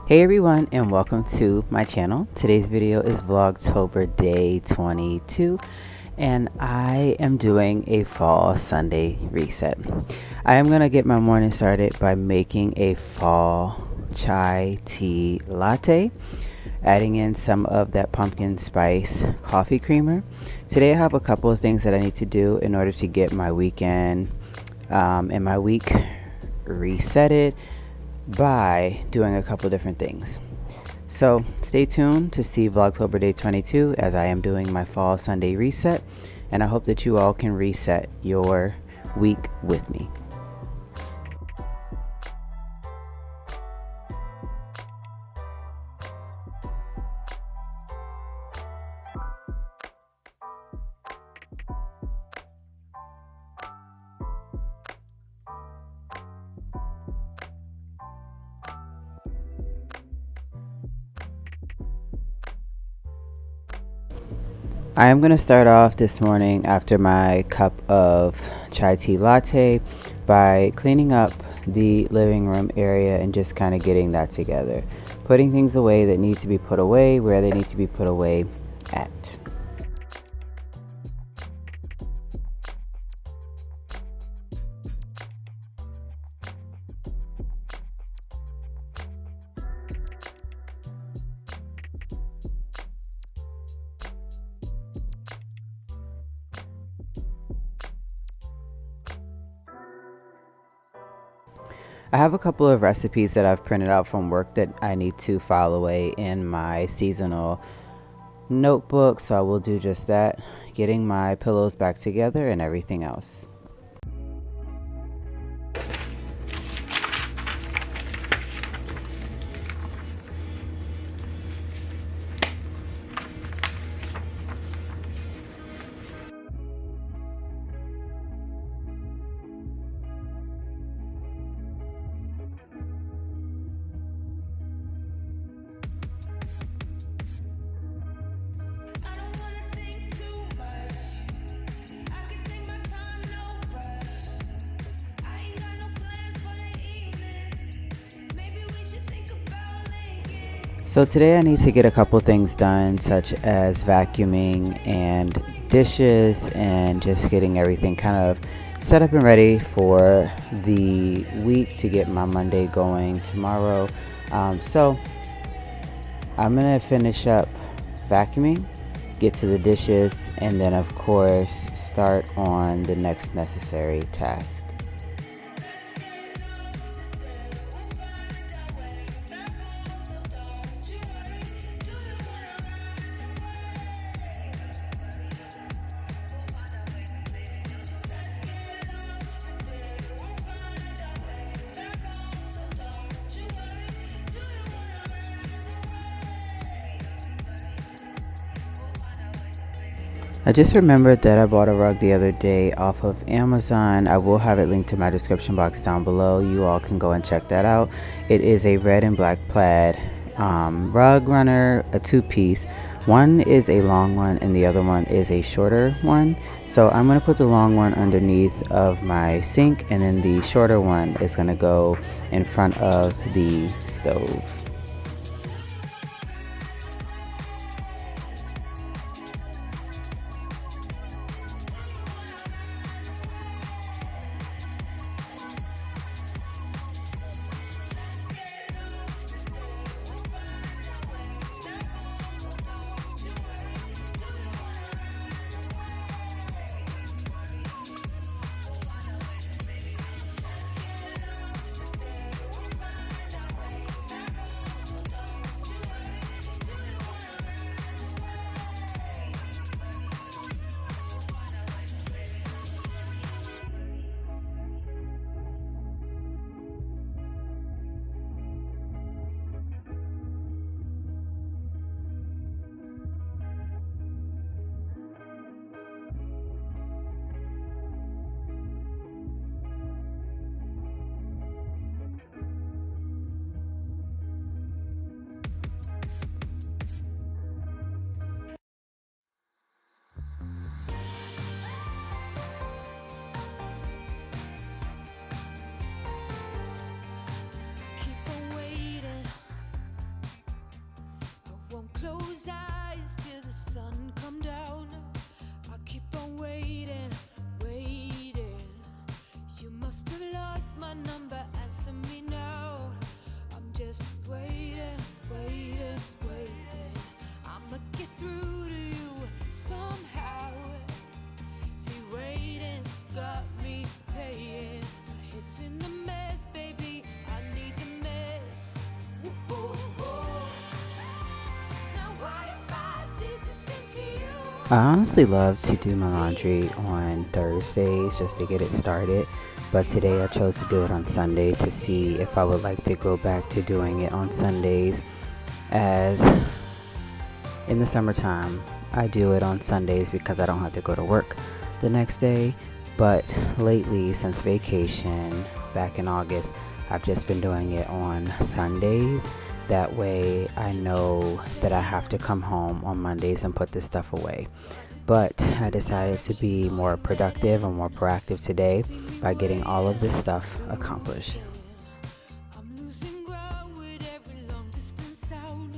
Hey everyone, and welcome to my channel. Today's video is Vlogtober day 22 and I am doing a fall Sunday reset. I am going to get my morning started by making a fall chai tea latte, adding in some of that pumpkin spice coffee creamer. Today I have a couple of things that I need to do in order to get my weekend and my week resetted by doing a couple different things. So stay tuned to see Vlogtober day 22 as I am doing my fall Sunday reset, and I hope that you all can reset your week with me. I am going to start off this morning after my cup of chai tea latte by cleaning up the living room area and just kind of getting that together. Putting things away that need to be put away where they need to be put away at. I have a couple of recipes that I've printed out from work that I need to file away in my seasonal notebook, so I will do just that, getting my pillows back together and everything else. So today I need to get a couple things done, such as vacuuming and dishes and just getting everything kind of set up and ready for the week to get my Monday going tomorrow. So I'm gonna finish up vacuuming, get to the dishes, and then of course start on the next necessary task. I just remembered that I bought a rug the other day off of Amazon. I will have it linked to my description box down below. You all can go and check that out. It is a red and black plaid rug runner, a two-piece. One is a long one and the other one is a shorter one. So I'm going to put the long one underneath of my sink, and then the shorter one is going to go in front of the stove. close eyes till the sun come down. I keep on waiting, waiting. You must have lost my number, answer me now. I'm just waiting, waiting, waiting. I'ma get through to you somehow. See, waiting's got me paying. My head's in a mess, baby, I need the mess. Now what if I did the same to you? I honestly love to do my laundry on Thursdays just to get it started, but today I chose to do it on Sunday to see if I would like to go back to doing it on Sundays, as in the summertime I do it on Sundays because I don't have to go to work the next day. But lately, since vacation back in August, I've just been doing it on Sundays. That way I know that I have to come home on Mondays and put this stuff away. But I decided to be more productive and more proactive today by getting all of this stuff accomplished. I'm losing ground with every long distance sound.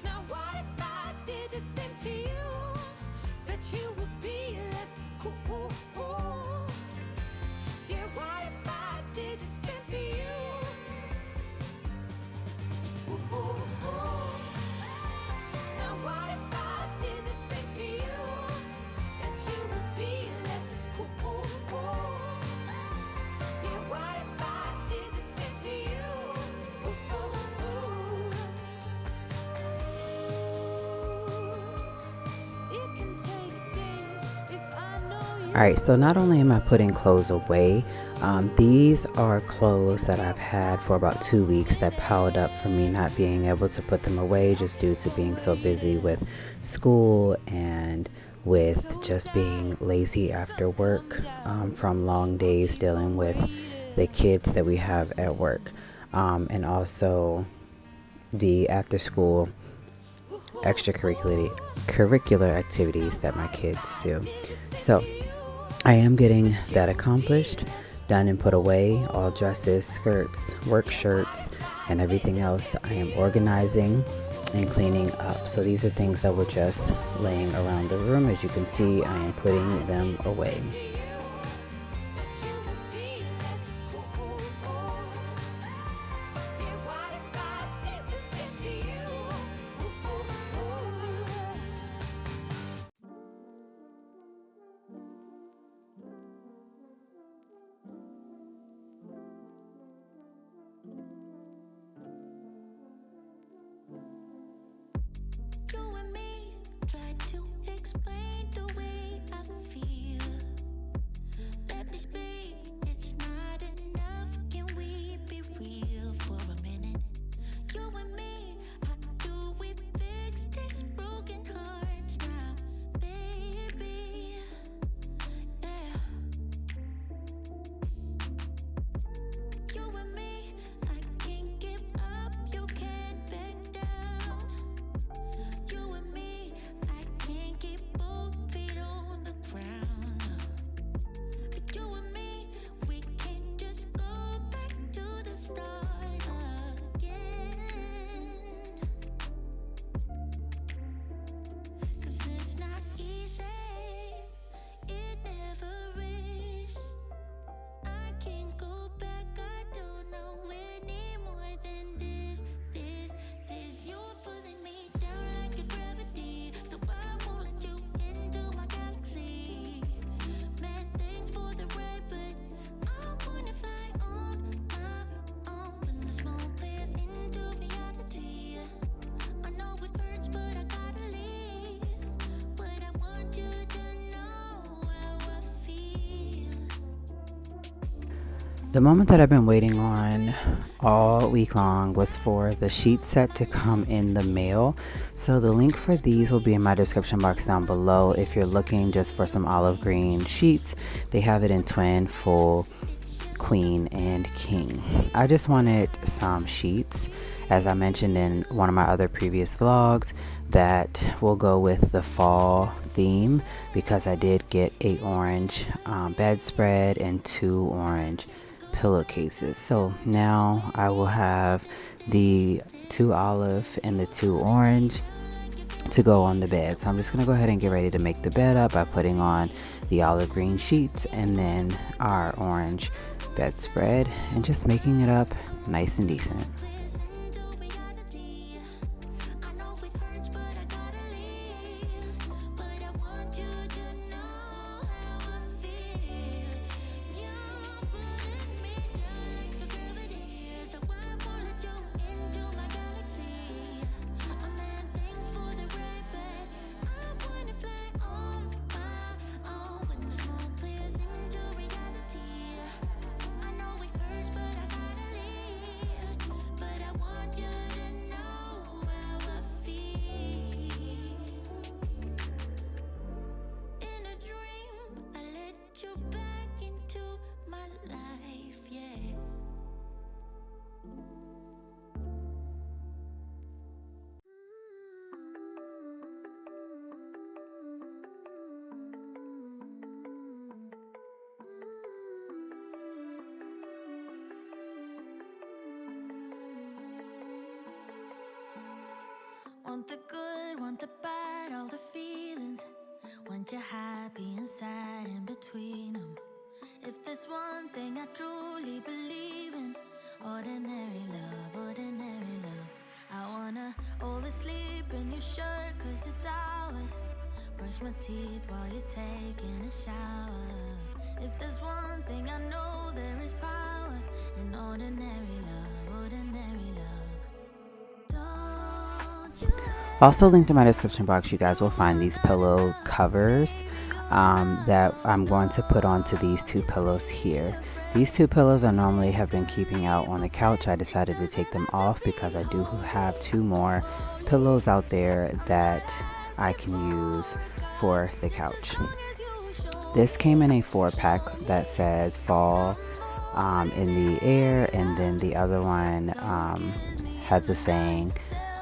Now what if I did the same to you? Bet you would be less cool. Yeah, what if I did the same to you? Now what if I did the same to you? Bet you would be less cool. Yeah, what if I did the same to you? It can take days if I know you. Alright, so not only am I putting clothes away, these are clothes that I've had for about 2 weeks that piled up from me not being able to put them away just due to being so busy with school and with just being lazy after work, from long days dealing with the kids that we have at work, and also the after school extracurricular activities that my kids do. So I am getting that accomplished, done and put away, all dresses, skirts, work shirts, and everything else. I am organizing and cleaning up. So these are things that were just laying around the room. As you can see, I am putting them away. You and me try to explain the way I feel. Let me speak, it's not enough. Can we be real for a minute? You and me, how do we fix this broken hearts now, baby? Yeah. You and me, I can't give up, you can't back down. You and me, I can't keep both feet on the ground. But you and me, we can't just go back to the start again. 'Cause it's not easy, it never is. I can't go back, I don't know any more than this. You're pulling me down like a gravity, so I won't let you into my galaxy. Mad thanks for the ride, but I wanna fly on my own. When the smoke clears into reality, I know it hurts, but I gotta leave. But I want you to know how I feel. The moment that I've been waiting on all week long was for the sheet set to come in the mail. So the link for these will be in my description box down below. If you're looking just for some olive green sheets, they have it in twin, full, queen, and king. I just wanted some sheets, as I mentioned in one of my other previous vlogs, that will go with the fall theme, because I did get a orange bedspread and 2 orange pillowcases. So now I will have the 2 olive and the 2 orange to go on the bed. So I'm just gonna go ahead and get ready to make the bed up by putting on the olive green sheets and then our orange bedspread and just making it up nice and decent. Want the good, want the bad, all the feelings. Want you happy and sad in between them. If there's one thing I truly believe in, ordinary love, ordinary love. I wanna oversleep in your shirt 'cause it's ours. Brush my teeth while you're taking a shower. If there's one thing I know, there is power in ordinary love, ordinary love. Don't you Also linked in my description box, you guys will find these pillow covers that I'm going to put onto these 2 pillows here. These 2 pillows I normally have been keeping out on the couch. I decided to take them off because I do have 2 more pillows out there that I can use for the couch. This came in a 4-pack that says fall in the air, and then the other one has the saying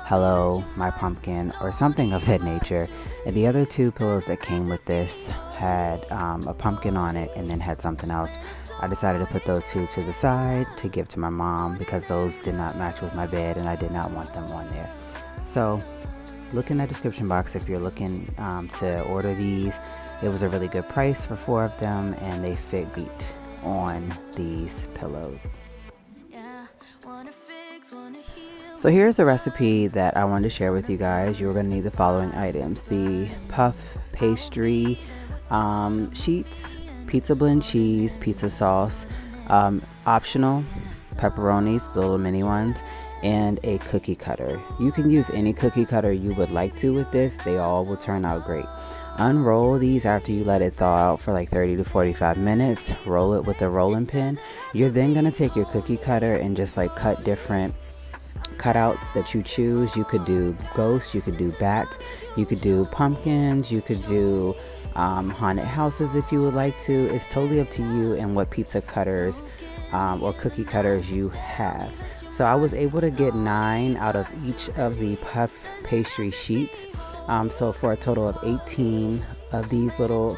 hello my pumpkin or something of that nature. And the other 2 pillows that came with this had a pumpkin on it and then had something else. I decided to put those 2 to the side to give to my mom because those did not match with my bed and I did not want them on there. So look in the description box if you're looking to order these. It was a really good price for 4 of them and they fit great on these pillows. So here's a recipe that I wanted to share with you guys. You're going to need the following items: the puff pastry sheets, pizza blend cheese, pizza sauce, optional pepperonis, the little mini ones, and a cookie cutter. You can use any cookie cutter you would like to with this. They all will turn out great. Unroll these after you let it thaw out for like 30 to 45 minutes. Roll it with a rolling pin. You're then going to take your cookie cutter and just like cut different cutouts that you choose. You could do ghosts, you could do bats, you could do pumpkins, you could do haunted houses if you would like to. It's totally up to you and what pizza cutters or cookie cutters you have. So I was able to get 9 out of each of the puff pastry sheets. So for a total of 18 of these little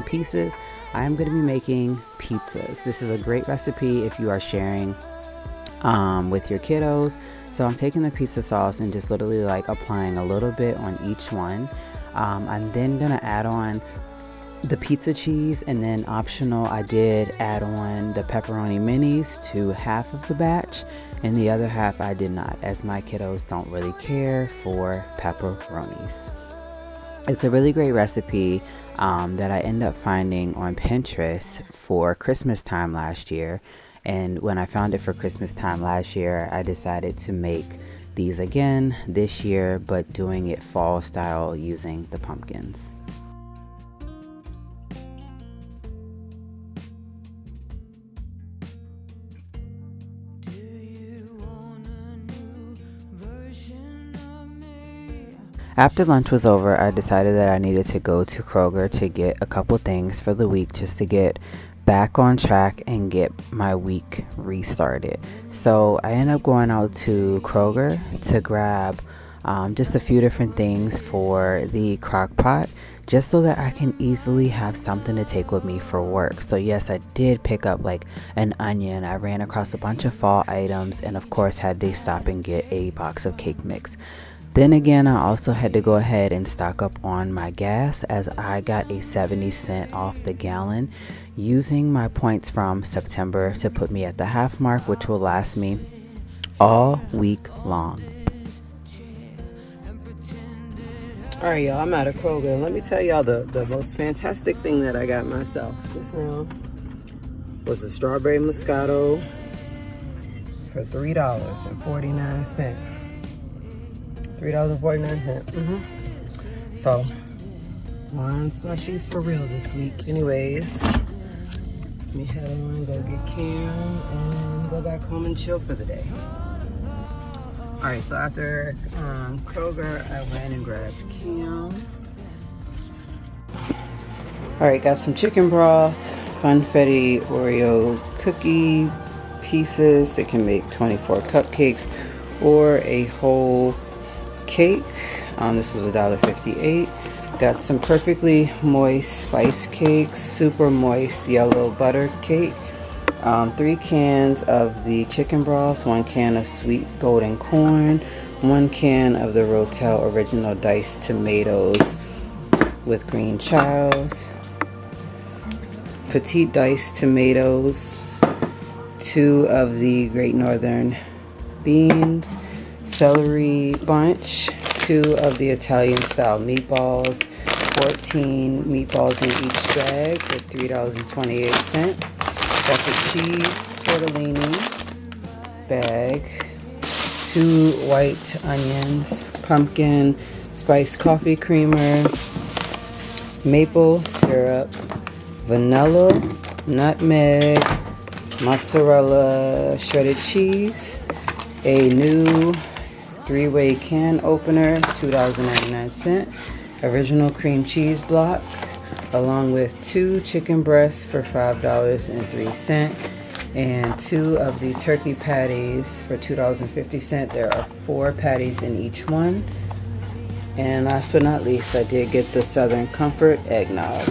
pieces, I am going to be making pizzas. This is a great recipe if you are sharing with your kiddos. So I'm taking the pizza sauce and just literally like applying a little bit on each one. I'm then gonna add on the pizza cheese, and then optional I did add on the pepperoni minis to half of the batch, and the other half I did not, as my kiddos don't really care for pepperonis. It's a really great recipe that I ended up finding on Pinterest for Christmas time last year. And when I found it for Christmas time last year, I decided to make these again this year, but doing it fall style using the pumpkins. After lunch was over, I decided that I needed to go to Kroger to get a couple things for the week just to get back on track and get my week restarted. So I ended up going out to Kroger to grab just a few different things for the crock pot, just so that I can easily have something to take with me for work. So yes, I did pick up like an onion. I ran across a bunch of fall items, and of course had to stop and get a box of cake mix. Then again, I also had to go ahead and stock up on my gas, as I got a 70 cent off the gallon, using my points from September to put me at the half mark, which will last me all week long. Alright, y'all, I'm at a Kroger. Let me tell y'all the most fantastic thing that I got myself just now was a strawberry Moscato for $3.49. $3.49. So, wine slushies for real this week. Anyways, let me head on, go get Cam, and go back home and chill for the day. Alright, so after Kroger, I went and grabbed Cam. Alright, got some chicken broth, funfetti Oreo cookie pieces. It can make 24 cupcakes or a whole cake. This was $1.58. Got some perfectly moist spice cakes, super moist yellow butter cake. 3 cans of the chicken broth, 1 can of sweet golden corn, 1 can of the Rotel original diced tomatoes with green chives, petite diced tomatoes, 2 of the Great Northern beans, celery bunch, 2 of the Italian style meatballs, 14 meatballs in each bag for $3.28. Got the cheese tortellini bag, 2 white onions, pumpkin spice coffee creamer, maple syrup, vanilla, nutmeg, mozzarella, shredded cheese, a new 3-way can opener, $2.99, original cream cheese block, along with 2 chicken breasts for $5.03, and 2 of the turkey patties for $2.50. There are 4 patties in each one. And last but not least, I did get the Southern Comfort eggnog.